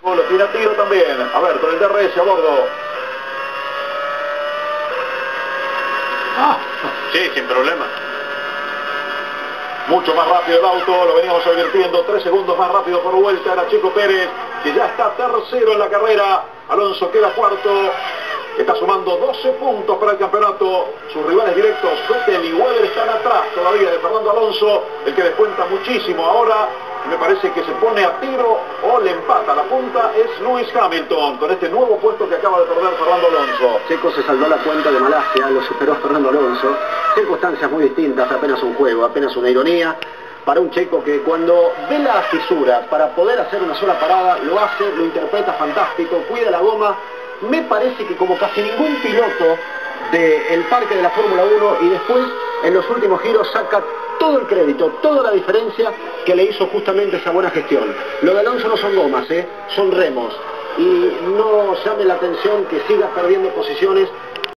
Lo tira tiro también. A ver, con el DRS a bordo. Sí, sin problema. Mucho más rápido el auto, lo veníamos advirtiendo, 3 segundos más rápido por vuelta era Checo Pérez, que ya está tercero en la carrera. Alonso queda cuarto, está sumando 12 puntos para el campeonato. Sus rivales directos, Vettel y Weber, están atrás todavía de Fernando Alonso, el que descuenta muchísimo ahora. Me parece que se pone a tiro o le empata. La punta es Lewis Hamilton, con este nuevo puesto que acaba de perder Fernando Alonso. Checo se saldó la cuenta de Malasia, lo superó a Fernando Alonso. Circunstancias muy distintas, apenas un juego, apenas una ironía. Para un Checo que cuando ve las fisuras para poder hacer una sola parada, lo hace, lo interpreta fantástico, cuida la goma. Me parece que como casi ningún piloto del parque de la Fórmula 1, y después en los últimos giros saca todo el crédito, toda la diferencia que le hizo justamente esa buena gestión. Lo de Alonso no son gomas, son remos. Y no llame la atención que siga perdiendo posiciones